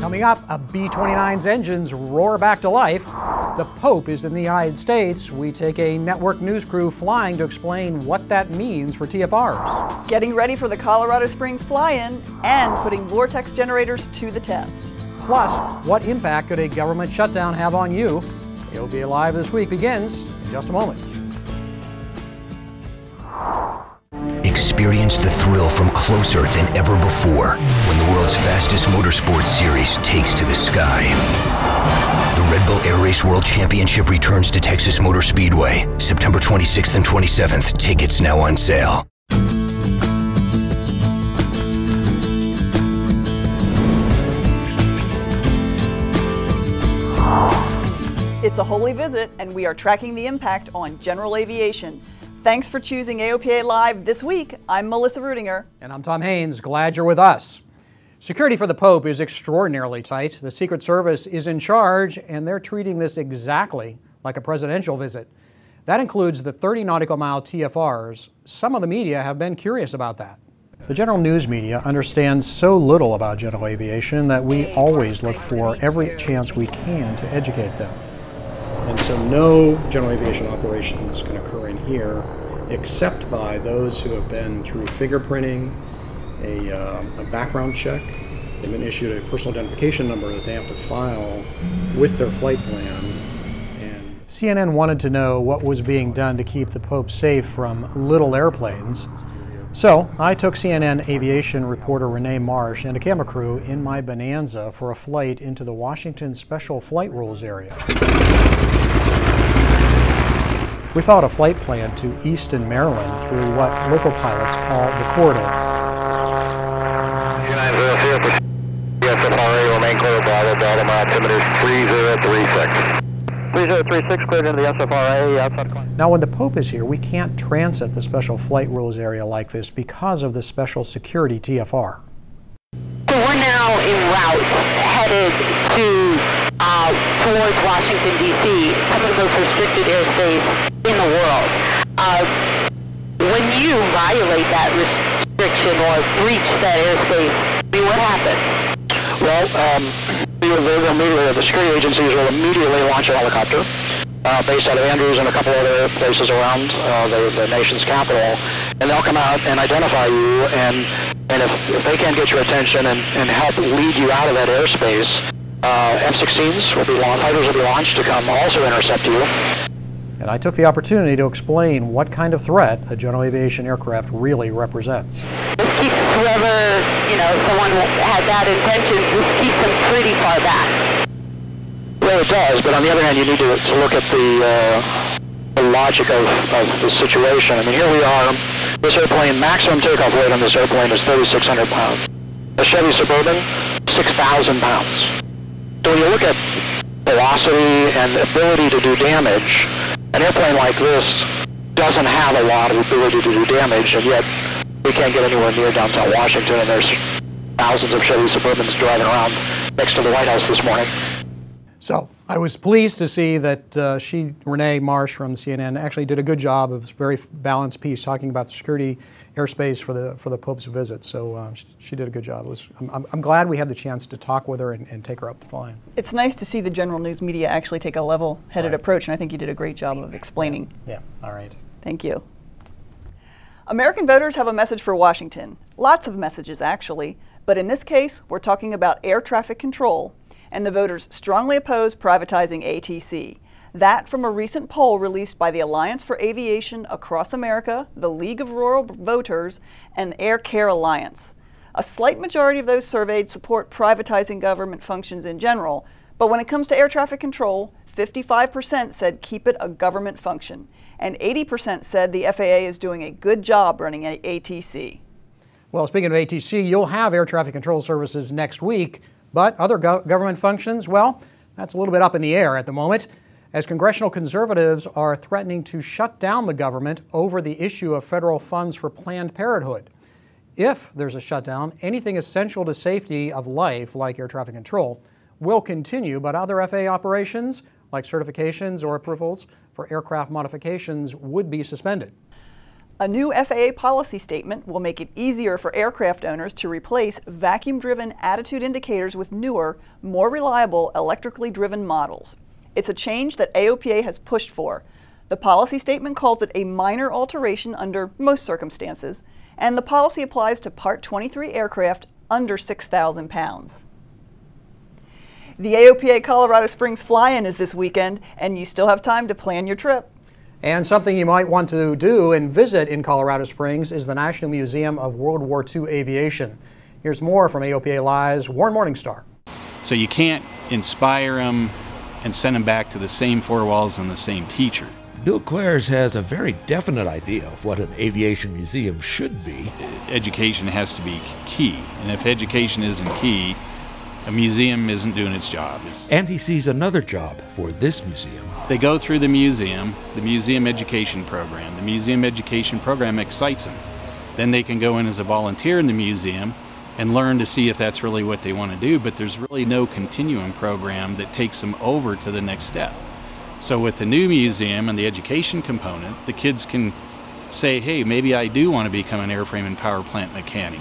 Coming up, a B-29's engines roar back to life. The Pope is in the United States. We take a network news crew flying to explain what that means for TFRs. Getting ready for the Colorado Springs fly-in and putting Vortex generators to the test. Plus, what impact could a government shutdown have on you? AOPA Live this week begins in just a moment. Experience the thrill from closer than ever before when the world's fastest motorsports series takes to the sky. The Red Bull Air Race World Championship returns to Texas Motor Speedway, September 26th and 27th. Tickets now on sale. It's a holy visit, and we are tracking the impact on general aviation. Thanks for choosing AOPA Live this week. I'm Melissa Rudinger. And I'm Tom Haynes. Glad you're with us. Security for the Pope is extraordinarily tight. The Secret Service is in charge, and they're treating this exactly like a presidential visit. That includes the 30 nautical mile TFRs. Some of the media have been curious about that. The general news media understands so little about general aviation that we always look for every chance we can to educate them. And so no general aviation operations can occur in here except by those who have been through fingerprinting, a background check. They've been issued a personal identification number that they have to file with their flight plan. And CNN wanted to know what was being done to keep the Pope safe from little airplanes. So I took CNN aviation reporter Renee Marsh and a camera crew in my Bonanza for a flight into the Washington Special Flight Rules area. We followed a flight plan to Easton, Maryland through what local pilots call the corridor. 2900 SFRA, remain clear, Bravo, Delta, altimeter 3036. 3036, cleared into the SFRA, outside. Now when the Pope is here, we can't transit the Special Flight Rules area like this because of the special security TFR. So we're now en route, headed towards Washington, D.C., some of the most restricted airspace in the world. When you violate that restriction or breach that airspace, what happens? Well, the security agencies will immediately launch a helicopter based out of Andrews and a couple other places around the nation's capital, and they'll come out and identify you, and if they can't get your attention and help lead you out of that airspace, M16s will be launched, fighters will be launched to come also intercept you. And I took the opportunity to explain what kind of threat a general aviation aircraft really represents. This keeps whoever, someone had that intention, this keeps them pretty far back. Well, it does, but on the other hand, you need to look at the logic of the situation. I mean, here we are, this airplane, maximum takeoff weight on this airplane is 3,600 pounds. A Chevy Suburban, 6,000 pounds. So when you look at velocity and ability to do damage, an airplane like this doesn't have a lot of ability to do damage, and yet we can't get anywhere near downtown Washington, and there's thousands of Chevy Suburbans driving around next to the White House this morning. So I was pleased to see that Renee Marsh from CNN, actually did a good job. It was a very balanced piece talking about the security airspace for the Pope's visit. So she did a good job. I'm glad we had the chance to talk with her and take her up flying. It's nice to see the general news media actually take a level-headed approach, and I think you did a great job of explaining. Yeah, all right. Thank you. American voters have a message for Washington. Lots of messages, actually. But in this case, we're talking about air traffic control, and the voters strongly oppose privatizing ATC. That from a recent poll released by the Alliance for Aviation Across America, the League of Rural Voters, and Air Care Alliance. A slight majority of those surveyed support privatizing government functions in general, but when it comes to air traffic control, 55% said keep it a government function, and 80% said the FAA is doing a good job running ATC. Well, speaking of ATC, you'll have air traffic control services next week, but other government functions, well, that's a little bit up in the air at the moment, as congressional conservatives are threatening to shut down the government over the issue of federal funds for Planned Parenthood. If there's a shutdown, anything essential to safety of life, like air traffic control, will continue, but other FAA operations, like certifications or approvals for aircraft modifications, would be suspended. A new FAA policy statement will make it easier for aircraft owners to replace vacuum-driven attitude indicators with newer, more reliable electrically driven models. It's a change that AOPA has pushed for. The policy statement calls it a minor alteration under most circumstances, and the policy applies to Part 23 aircraft under 6,000 pounds. The AOPA Colorado Springs fly-in is this weekend, and you still have time to plan your trip. And something you might want to do and visit in Colorado Springs is the National Museum of World War II Aviation. Here's more from AOPA Live's Warren Morningstar. So you can't inspire them and send them back to the same four walls and the same teacher. Bill Clares has a very definite idea of what an aviation museum should be. Education has to be key, and if education isn't key, a museum isn't doing its job. And he sees another job for this museum. They go through the museum education program. The museum education program excites them. Then they can go in as a volunteer in the museum and learn to see if that's really what they want to do, but there's really no continuum program that takes them over to the next step. So with the new museum and the education component, the kids can say, hey, maybe I do want to become an airframe and power plant mechanic.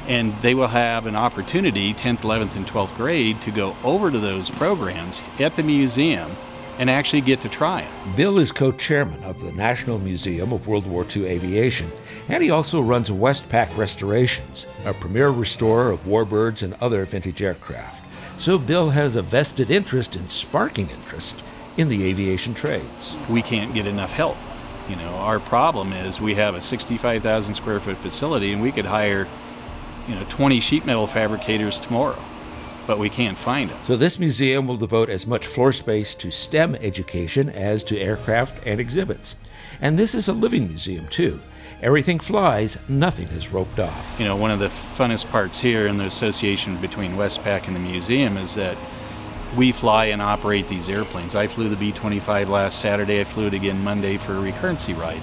And they will have an opportunity, 10th, 11th, and 12th grade, to go over to those programs at the museum and actually get to try it. Bill is co-chairman of the National Museum of World War II Aviation, and he also runs Westpac Restorations, a premier restorer of warbirds and other vintage aircraft. So Bill has a vested interest in sparking interest in the aviation trades. We can't get enough help. You know, our problem is we have a 65,000 square foot facility and we could hire 20 sheet metal fabricators tomorrow, but we can't find them. So this museum will devote as much floor space to STEM education as to aircraft and exhibits. And this is a living museum too. Everything flies, nothing is roped off. You know, one of the funnest parts here in the association between Westpac and the museum is that we fly and operate these airplanes. I flew the B-29 last Saturday, I flew it again Monday for a recurrency ride.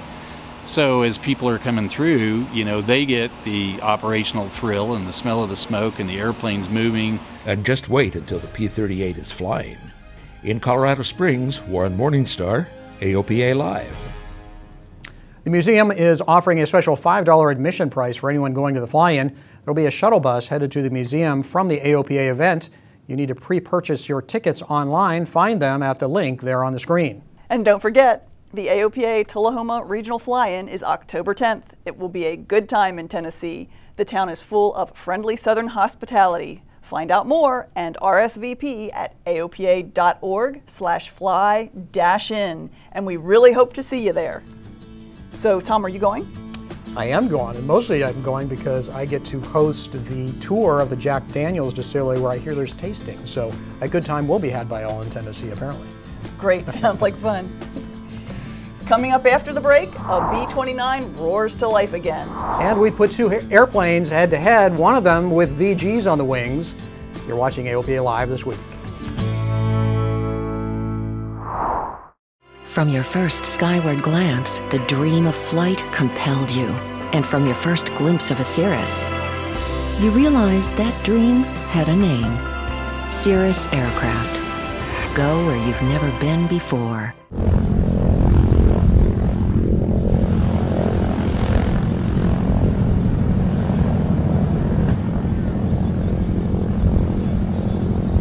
So as people are coming through, they get the operational thrill and the smell of the smoke and the airplanes moving. And just wait until the P-38 is flying. In Colorado Springs, Warren Morningstar, AOPA Live. The museum is offering a special $5 admission price for anyone going to the fly-in. There will be a shuttle bus headed to the museum from the AOPA event. You need to pre-purchase your tickets online. Find them at the link there on the screen. And don't forget, the AOPA Tullahoma Regional Fly-In is October 10th. It will be a good time in Tennessee. The town is full of friendly Southern hospitality. Find out more and RSVP at aopa.org/fly-in. And we really hope to see you there. So, Tom, are you going? I am going, and mostly I'm going because I get to host the tour of the Jack Daniels distillery where I hear there's tasting. So a good time will be had by all in Tennessee, apparently. Great, sounds like fun. Coming up after the break, a B-29 roars to life again. And we put two airplanes head-to-head, one of them with VGs on the wings. You're watching AOPA Live this week. From your first skyward glance, the dream of flight compelled you. And from your first glimpse of a Cirrus, you realized that dream had a name. Cirrus Aircraft. Go where you've never been before.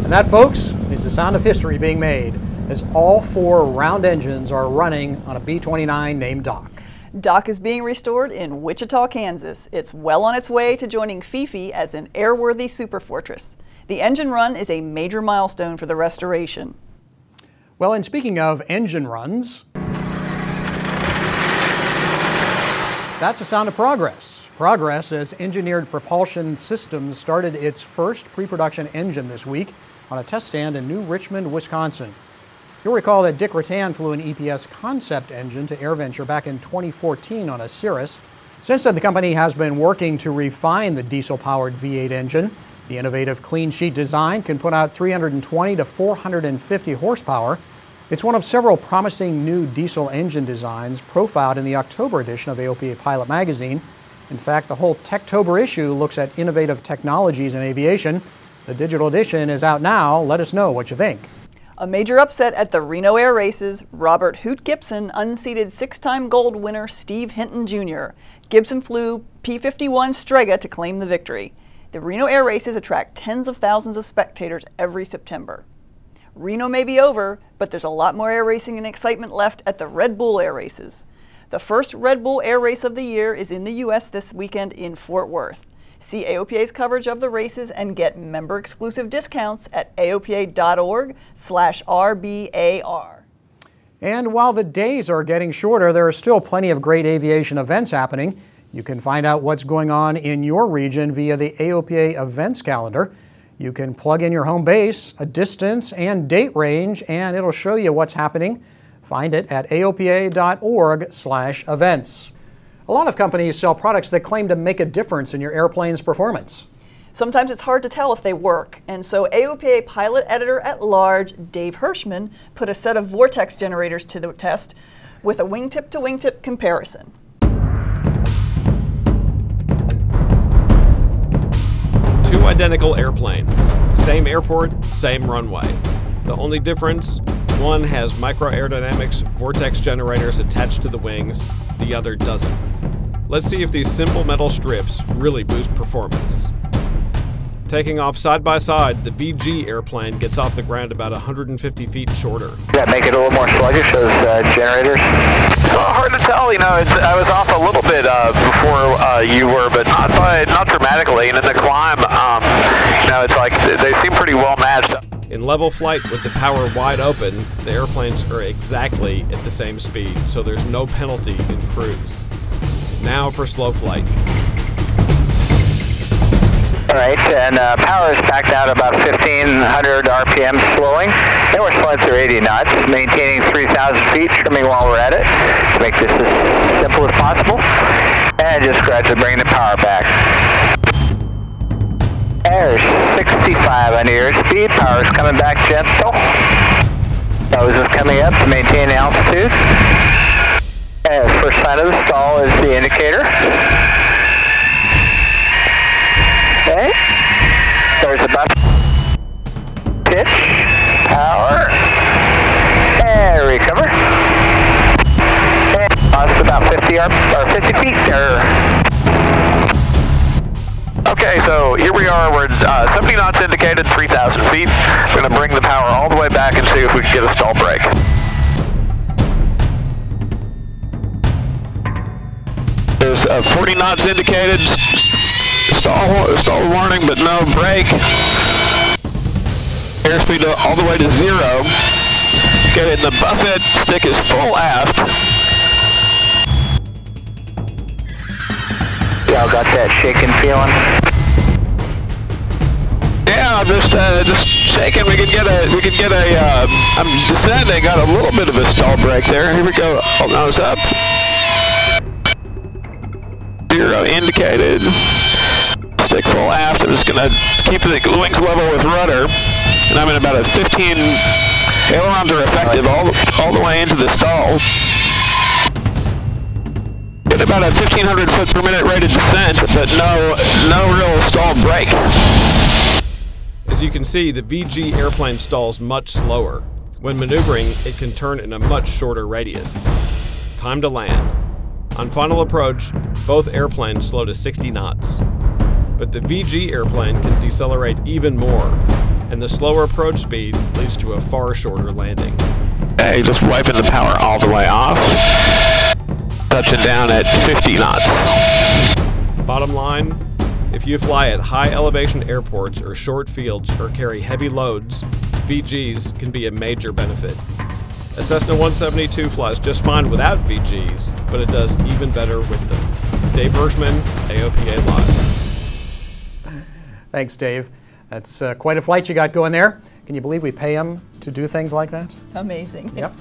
And that, folks, is the sound of history being made as all four round engines are running on a B-29 named Doc. Doc is being restored in Wichita, Kansas. It's well on its way to joining Fifi as an airworthy superfortress. The engine run is a major milestone for the restoration. Well, and speaking of engine runs, that's the sound of progress. Progress as Engineered Propulsion Systems started its first pre-production engine this week on a test stand in New Richmond, Wisconsin. You'll recall that Dick Rattan flew an EPS concept engine to AirVenture back in 2014 on a Cirrus. Since then, the company has been working to refine the diesel-powered V8 engine. The innovative clean sheet design can put out 320 to 450 horsepower. It's one of several promising new diesel engine designs profiled in the October edition of AOPA Pilot magazine. In fact, the whole Techtober issue looks at innovative technologies in aviation. The digital edition is out now. Let us know what you think. A major upset at the Reno Air Races, Robert Hoot Gibson unseated 6-time gold winner Steve Hinton Jr. Gibson flew P-51 Strega to claim the victory. The Reno Air Races attract tens of thousands of spectators every September. Reno may be over, but there's a lot more air racing and excitement left at the Red Bull Air Races. The first Red Bull Air Race of the year is in the U.S. this weekend in Fort Worth. See AOPA's coverage of the races and get member-exclusive discounts at aopa.org/RBAR. And while the days are getting shorter, there are still plenty of great aviation events happening. You can find out what's going on in your region via the AOPA events calendar. You can plug in your home base, a distance, and date range, and it'll show you what's happening. Find it at aopa.org/events. A lot of companies sell products that claim to make a difference in your airplane's performance. Sometimes it's hard to tell if they work, and so AOPA pilot editor at large Dave Hirschman put a set of Vortex generators to the test with a wingtip to wingtip comparison. Two identical airplanes, same airport, same runway. The only difference, one has microaerodynamics Vortex generators attached to the wings, the other doesn't. Let's see if these simple metal strips really boost performance. Taking off side by side, the VG airplane gets off the ground about 150 feet shorter. Yeah, make it a little more sluggish, those generators. Hard to tell, you know, I was off a little bit before you were, but not dramatically. And in the climb, you know, it's like they seem pretty well matched. In level flight with the power wide open, the airplanes are exactly at the same speed, so there's no penalty in cruise. Now for slow flight. Alright, and power is back down about 1,500 RPM slowing. Then we're slowing through 80 knots, maintaining 3,000 feet, trimming while we're at it to make this as simple as possible. And just gradually bring the power back. There's 65 on your speed, power's coming back gentle. Nose is coming up to maintain altitude. And the first sign of the stall is the indicator. Okay. There's a bump. Pitch. Power. And recover. And lost about 50 feet there. Okay, so here we are. We're 70 knots indicated, 3,000 feet. We're going to bring the power all the way back and see if we can get a stall break. There's 40 knots indicated. Stall warning, but no break. Airspeed all the way to 0. Get it in the buffet. Stick is full aft. Y'all got that shaking feeling? Yeah, I'm just shaking. We can get a. I'm descending. Got a little bit of a stall break there. Here we go. All nose up. 0 indicated. Stick full aft. I'm just gonna keep the wings level with rudder, and I'm at about a 15. Ailerons are effective all the way into the stall. Get about a 1,500 foot per minute rate of descent, but no real stall break. As you can see, the VG airplane stalls much slower. When maneuvering, it can turn in a much shorter radius. Time to land. On final approach, both airplanes slow to 60 knots. But the VG airplane can decelerate even more, and the slower approach speed leads to a far shorter landing. Okay, just wiping the power all the way off. Touching down at 50 knots. Bottom line, if you fly at high elevation airports or short fields or carry heavy loads, VGs can be a major benefit. A Cessna 172 flies just fine without VGs, but it does even better with them. Dave Hirschman, AOPA Live. Thanks, Dave. That's quite a flight you got going there. Can you believe we pay them to do things like that? Amazing. Yep.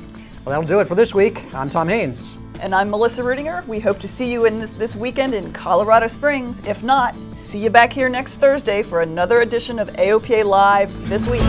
Well, that'll do it for this week. I'm Tom Haynes. And I'm Melissa Rudinger. We hope to see you in this weekend in Colorado Springs. If not, see you back here next Thursday for another edition of AOPA Live This Week.